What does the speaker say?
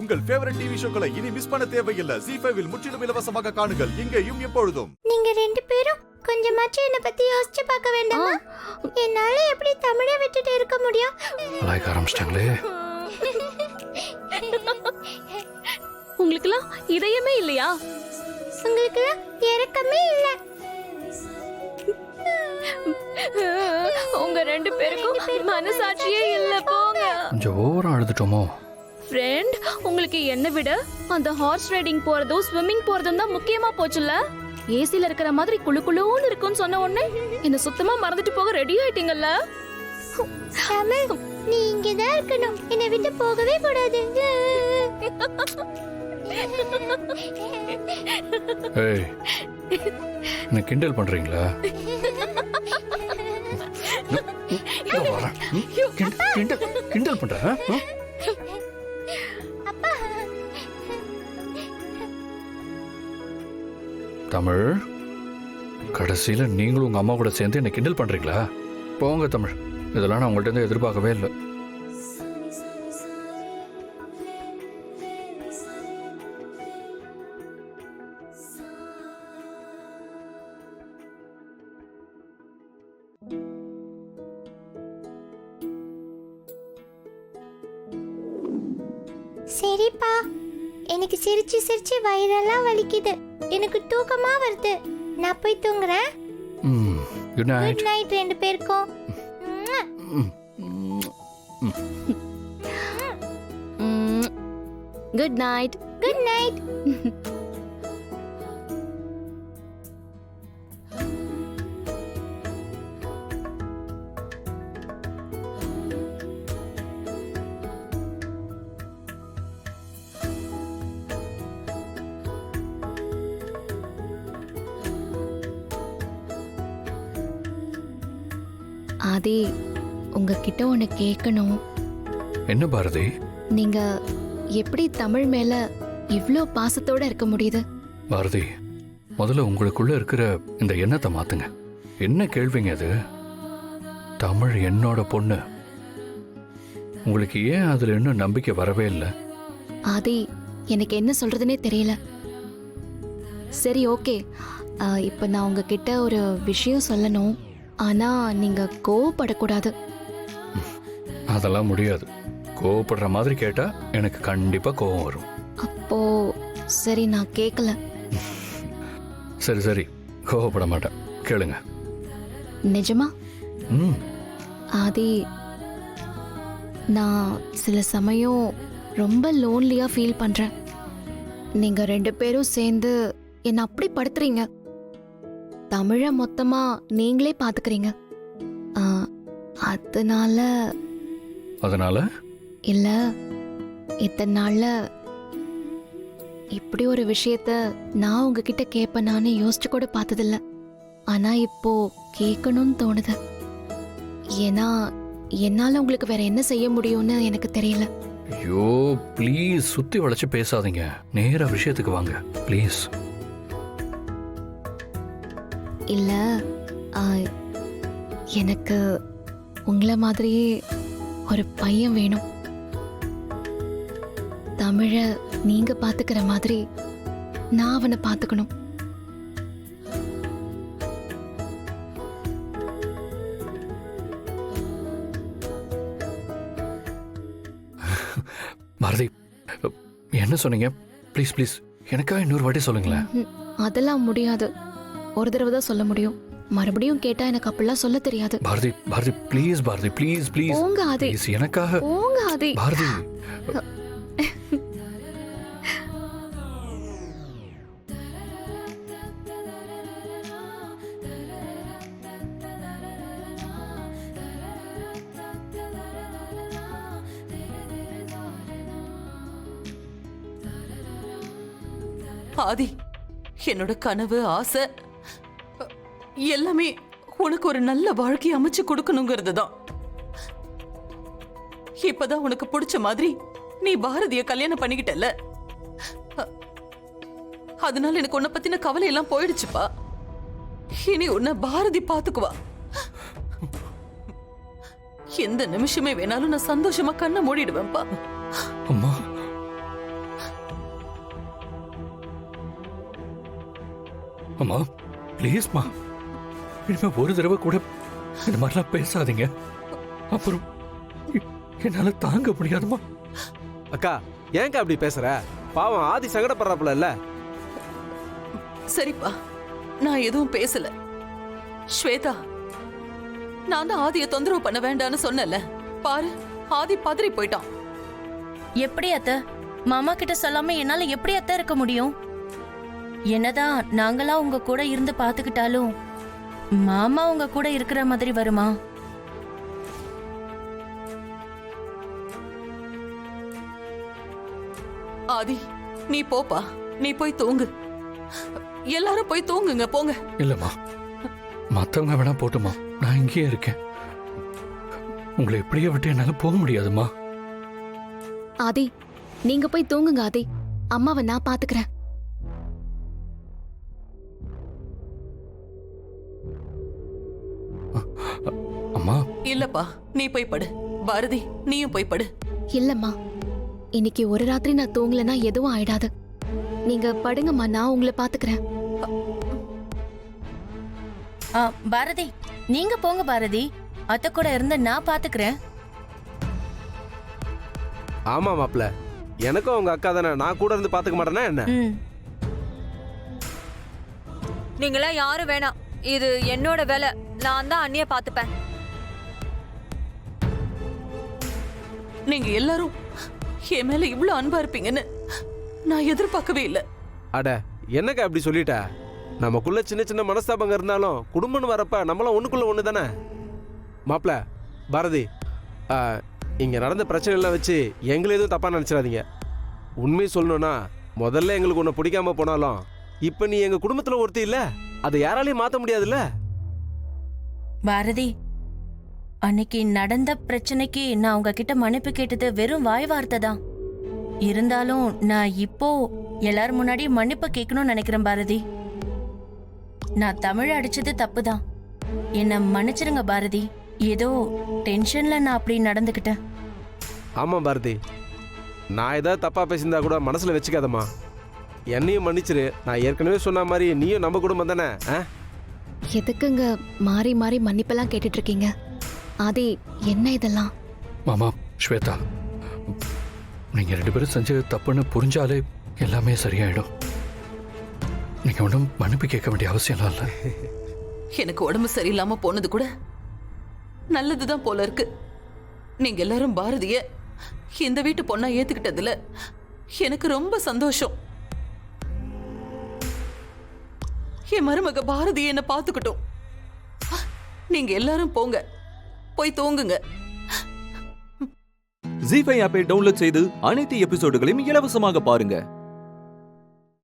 உங்கள் favourite TV ஷோக்களை இனி miss பண்ண தேவையில்லை. ZEE5 இல் முற்றிலும் இலவசமாக காணுங்கள். இங்கேயும் எப்பொழுதும். நீங்க ரெண்டு பேரும் கொஞ்சமாச்சும் என்ன பத்தி யோசிச்சு பார்க்க வேண்டாமா? என்னால எப்படி தமிழை விட்டுட்டு இருக்க முடியும்? லைக் ஆரம்பிச்சிட்டாங்களே. உங்களுக்குலாம் இதயமே இல்லையா? உங்களுக்கு இறக்கமே இல்ல. உங்க ரெண்டு பேருக்கும் மனசாட்சியே இல்ல. போங்க. கொஞ்சம் ஓவரா அழுதுட்டோமோ? ஃப்ரெண்ட், உங்களுக்கு என்ன விட அந்த ஹார்ஸ் ரைடிங் போறதும் ஸ்விம்மிங் போறதும் தான் முக்கியமா போச்சுல்ல. ஏசில இருக்கிற மாதிரி குளு குளுன்னு இருக்குன்னு சொன்ன உடனே என்ன சுத்தமா மறந்துட்டு போக ரெடி ஆயிட்டீங்கல்ல. தமிழ், நீ இங்கதான் இருக்கணும். என்னை விட்டு போகவே கூடாது. ஏய், என்ன கிண்டல் பண்றீங்களா? கிண்டல் பண்ற? தமிழ், கடைசியில நீங்களும் உங்க அம்மா கூட சேர்ந்து என்ன கிண்டல் பண்றீங்களா? போங்க தமிழ், இதெல்லாம் நான் உங்கள்ட்ட இருந்து எதிர்பார்க்கவே இல்லை. சரிப்பா, எனக்கு சிரிச்சு சிரிச்சு வயிறெல்லாம் வலிக்குது. எனக்கு தூக்கமா வருது. நான் போய் தூங்குறேன். Good night. குட் நைட் ரெண்டு பேருக்கும். Good night. Good night. Aadhi, உங்ககிட்ட ஒன்று கேட்கணும். என்ன பாரதி? நீங்க எப்படி தமிழ் மேல இவ்ளோ பாசத்தோட இருக்க முடியுது? பாரதி, முதல்ல உங்களுக்குள்ள இருக்கிற இந்த எண்ணத்தை மாத்துங்க. என்ன கேள்விங்க அது? தமிழ் என்னோட பொண்ணு. உங்களுக்கு ஏன் அதுல இன்னும் நம்பிக்கை வரவே இல்லை? ஆதி, எனக்கு என்ன சொல்றதுனே தெரியல. சரி, ஓகே. இப்ப நான் உங்ககிட்ட ஒரு விஷயம் சொல்லணும். ஆனா நீங்க கோவப்படக்கூடாது. அதெல்லாம் முடியாது. கோவப்படுற மாதிரி கேட்டா எனக்கு கண்டிப்பா கோவம் வரும். அப்போ சரி, நான் கேட்கல. சரி சரி, கோவப்பட மாட்டேன். கேளுங்க. நிஜமா? ஆதி, நான் சில சமயம் ரொம்ப லோன்லியா ஃபீல் பண்றேன். நீங்க ரெண்டு பேரும் சேர்ந்து என்ன அப்படி படுத்துறீங்க. தமிழ மொத்தமா நீங்களே பாத்துக்கிறீங்க. அதனால இல்ல, இத்தனை நாள்ல இப்படி ஒரு விஷயத்த நான் உங்ககிட்ட கேட்பேனான்னு யோசிச்சு கூட பார்த்ததில்ல. ஆனா இப்போ கேட்கணும்னு தோணுது. ஏன்னா என்னால உங்களுக்கு வேற என்ன செய்ய முடியும்னு எனக்கு தெரியல. ஐயோ ப்ளீஸ், சுத்தி வளைச்சு பேசாதீங்க. நேரா விஷயத்துக்கு வாங்க ப்ளீஸ். இல்ல, எனக்கு உங்களை மாதிரியே ஒரு பையன் வேணும். தமிழ நீங்க பாத்துக்கிற மாதிரி நான் அவனை பாத்துக்கணும். பாரதி, என்ன சொன்னீங்க? ப்ளீஸ் ப்ளீஸ், எனக்காக இன்னொரு வாட்டி சொல்லுங்களேன். அதெல்லாம் முடியாது. ஒரு தடவை தான் சொல்ல முடியும். மறுபடியும் கேட்டா எனக்கு அப்படிலாம் சொல்ல தெரியாது. Bharathi Bharathi please, Bharathi please please. போங்க ஆதி, எனக்காக போங்க ஆதி. பாரதி, ஆதி, என்னோட கனவு, ஆசை எல்லாமே உனக்கு ஒரு நல்ல வாழ்க்கை அமைச்சு கொடுக்கணுங்கிறது தான். இப்பதான் உனக்கு பிடிச்ச மாதிரி நீ பாரதிய கல்யாணம் பண்ணிக்கிட்டல. அதனால எனக்கு உன்னை பத்தின கவலை எல்லாம் போயிடுச்சுப்பா. இனி உன்னை பாரதி பாத்துக்குவா. எந்த நிமிஷமே வேணாலும் நான் சந்தோஷமா கண்ணை மூடிடுவேன்ப்பா. அம்மா அம்மா ப்ளீஸ்மா, இனிமே ஒரு தடவை கூட இந்த மாதிரிலாம் பேசாதீங்க. அப்புறம் என்னால தாங்க முடியாதுமா. அக்கா ஏன்க்கா அப்படி பேசுற? பாவம் ஆதி சங்கடப்படுறாப்புல இல்ல. சரிப்பா, நான் எதுவும் பேசல. ஸ்வேதா, நான் தான் ஆதியை தொந்தரவு பண்ண வேண்டாம்னு சொன்னல. பாரு, ஆதி பதறி போயிட்டான். எப்படி அத்த? மாமா கிட்ட சொல்லாம என்னால எப்படி அத்த இருக்க முடியும்? என்னதான் நாங்களா உங்க கூட இருந்து பாத்துக்கிட்டாலும் மாமா உங்க கூட இருக்கிற மாதிரி வருமா? ஆதி, நீ போப்பா, நீ போய் தூங்கு. எல்லாரும் போய் தூங்குங்க, போங்க. இல்லம்மா, மத்தவங்க வேணா போட்டுமா, நான் இங்கேயே இருக்கேன். உங்களை எப்படியே விட்டு என்னால போக முடியாதுமா. ஆதி, நீங்க போய் தூங்குங்க ஆதி. அம்மாவை நான் பாத்துக்கிறேன். அம்மா, இல்லப்பா, நீ போய் படு. பாரதி, நீயும் போய் படு. இல்லம்மா, இன்னைக்கு ஒரு ராத்திரி நான் தூங்கலனா எதுவும் ஆயிடாது. நீங்க படுங்கம்மா, நான் உங்களை பாத்துக்கிறேன். பாரதி, நீங்க போங்க பாரதி. அத்த கூட இருந்து நான் பாத்துக்கிறேன். ஆமா மாப்ள, எனக்கும் உங்க அக்கா தானே, நான் கூட இருந்து பாத்துக்க மாட்டேனா என்ன? நீங்களா யாரும் வேணாம், இது என்னோட வேலை. நான் தான் அண்ணிய பாத்துப்பேன். நீங்க எல்லாரும் என் மேல இவ்வளவு அன்பா இருப்பீங்கன்னு நான் எதிர்பார்க்கவே இல்ல. அட என்னக்கா அப்படி சொல்லிட்ட? நமக்குள்ள சின்ன சின்ன மனஸ்தாபங்க இருந்தாலும் குடும்பம்னு வரப்ப நம்மளாம் ஒண்ணுக்குள்ள ஒண்ணு தானே. மாப்ள, பாரதி, இங்க நடந்த பிரச்சனை எல்லாம் வச்சு எங்களை எதுவும் தப்பா நினைச்சிடாதீங்க. உண்மையை சொல்லணும்னா, முதல்ல எங்களுக்கு ஒண்ணு பிடிக்காம போனாலும் இப்ப நீ எங்க குடும்பத்துல ஒருத்தி இல்ல, அதை யாராலையும் மாத்த முடியாதுல்ல. பாரதி, அன்னைக்கு நடந்த பிரச்சனைக்கு நான் உங்ககிட்ட மன்னிப்பு கேட்டது வெறும் வாய் வார்த்தை தான். இருந்தாலும் நான் இப்போ எல்லாரும் முன்னாடி மன்னிப்பு கேட்கணும்னு நினைக்கிறேன் பாரதி. நான் தமிழ் அடிச்சது தப்புதான், என்ன மன்னிச்சிருங்க பாரதி. ஏதோ டென்ஷன்ல நான் அப்படி நடந்துக்கிட்டேன். ஆமா பாரதி, நான் ஏதாவது தப்பா பேசியிருந்தா கூட மனசுல வச்சுக்காதம்மா. என்னையும் மன்னிச்சிரு. நான் ஏற்கனவே சொன்ன மாதிரி நீயும் நம்ம குடும்பம் தானே. எதுக்குங்க மாறி மாறி மன்னிப்பெல்லாம் கேட்டுட்டு இருக்கீங்க? ஆதி, என்ன இதெல்லாம்? மாமா, ஸ்வேதா, நீங்க 2 பேரும் செஞ்சது தப்புன்னு புரிஞ்சாலே எல்லாமே சரியாயிடும். நீங்க ஒன்றும் மன்னிப்பு கேட்க வேண்டிய அவசியம் இல்லை. எனக்கு உடம்பு சரியில்லாம போனது கூட நல்லதுதான் போல இருக்கு. நீங்க எல்லாரும் பாரதிய இந்த வீட்டு பொண்ணா ஏத்துக்கிட்டதுல எனக்கு ரொம்ப சந்தோஷம். என் மருமக பாரதி என்ன பாத்துக்கிட்டோம். நீங்க எல்லாரும் போங்க, போய் தூங்குங்க. ஜீ5 ஆப்பை டவுன்லோட் செய்து அனைத்து எபிசோடுகளையும் இலவசமாக பாருங்க.